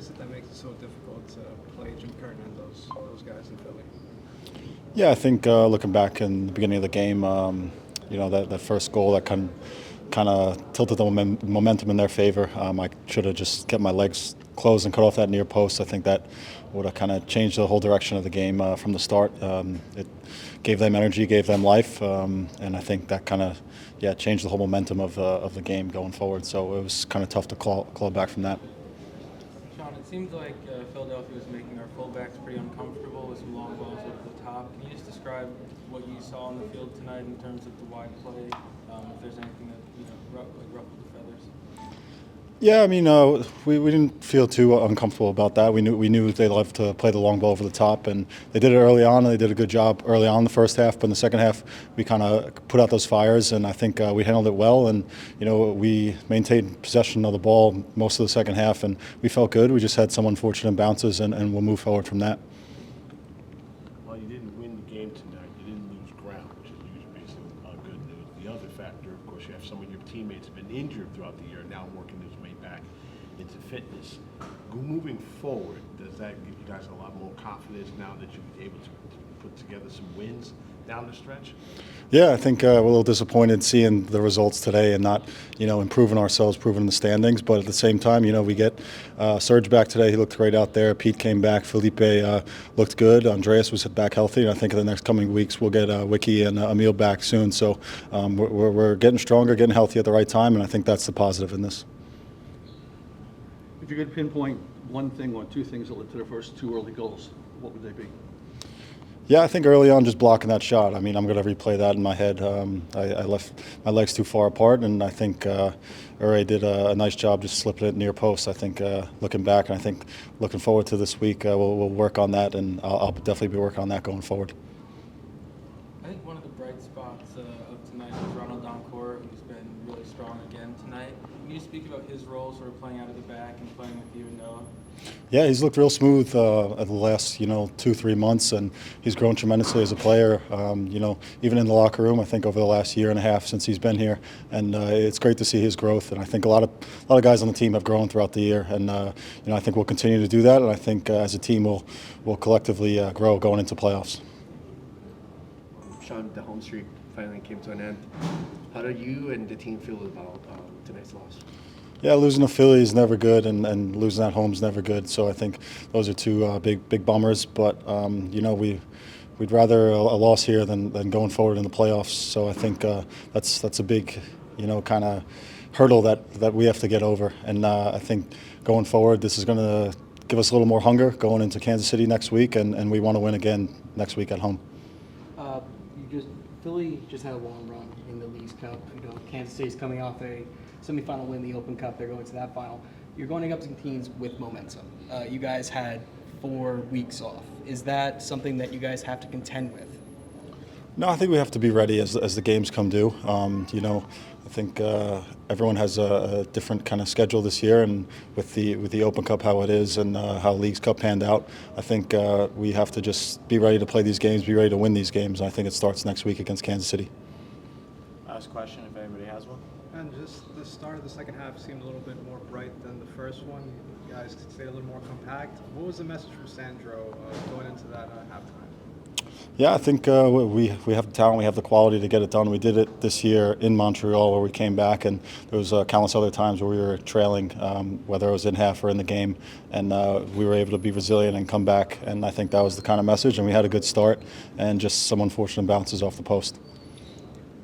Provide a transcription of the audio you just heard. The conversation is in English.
is it that makes it so difficult to play Jim Curtin and those guys in Philly? Yeah, I think looking back in the beginning of the game, that first goal that kind of tilted the momentum in their favor. I should have just kept my legs closed and cut off that near post. I think that would have kind of changed the whole direction of the game from the start. It gave them energy, gave them life, and I think that kind of changed the whole momentum of the game going forward. So it was kind of tough to claw back from that. Sean, it seemed like Philadelphia was making our fullbacks pretty uncomfortable with some long balls over the top. Can you just describe what you saw on the field tonight in terms of the wide play? If there's anything that ruffled the feathers? Yeah, I mean, we didn't feel too uncomfortable about that. We knew they loved to play the long ball over the top, and they did it early on. And they did a good job early on in the first half, but in the second half, we kind of put out those fires, and I think we handled it well. And we maintained possession of the ball most of the second half, and we felt good. We just had some unfortunate bounces, and we'll move forward from that. Well, you didn't win the game tonight. You didn't lose ground, which is usually some good news. The other factor, of course, you have some of your teammates have been injured throughout the year, now working his way back into fitness. Moving forward, does that give you guys a lot more confidence now that you'll be able to put together some wins down the stretch? Yeah, I think we're a little disappointed seeing the results today and not, improving ourselves, improving the standings. But at the same time, we get Serge back today. He looked great out there. Pete came back. Felipe looked good. Andreas was back healthy. And I think in the next coming weeks we'll get Wiki and Emil back soon. So we're getting stronger, getting healthy at the right time, and I think that's the positive in this. If you could pinpoint one thing or two things that led to the first two early goals, what would they be? Yeah, I think early on just blocking that shot. I mean, I'm going to replay that in my head. I left my legs too far apart, and I think Ure did a nice job just slipping it near post. I think looking back, and I think looking forward to this week, we'll work on that, and I'll definitely be working on that going forward. I think one of the bright spots of tonight was Ronald Doncourt, who's been really strong again tonight. Can you speak about his role, sort of playing out of the back and playing with you and Noah? Yeah, he's looked real smooth at the last 2-3 months, and he's grown tremendously as a player. Even in the locker room, I think over the last year and a half since he's been here, and it's great to see his growth. And I think a lot of guys on the team have grown throughout the year, and I think we'll continue to do that. And I think as a team, we'll collectively grow going into playoffs. Sean, the home streak finally came to an end. How do you and the team feel about tonight's loss? Yeah, losing to Philly is never good, and losing at home is never good. So I think those are two big bummers. But we'd rather a loss here than going forward in the playoffs. So I think that's a big kind of hurdle that we have to get over. And I think going forward, this is going to give us a little more hunger going into Kansas City next week, and we want to win again next week at home. Philly just had a long run in the Leagues Cup. Kansas City's coming off a semifinal win in the Open Cup. They're going to that final. You're going up to teams with momentum. You guys had 4 weeks off. Is that something that you guys have to contend with? No, I think we have to be ready as the games come due. I think everyone has a different kind of schedule this year, and with the Open Cup how it is and how Leagues Cup panned out, I think we have to just be ready to play these games, be ready to win these games. And I think it starts next week against Kansas City. Last question, if anybody has one. And just the start of the second half seemed a little bit more bright than the first one. You guys could stay a little more compact. What was the message from Sandro going into that halftime? Yeah, I think we have the talent, we have the quality to get it done. We did it this year in Montreal where we came back, and there was countless other times where we were trailing, whether it was in half or in the game, and we were able to be resilient and come back, and I think that was the kind of message, and we had a good start and just some unfortunate bounces off the post.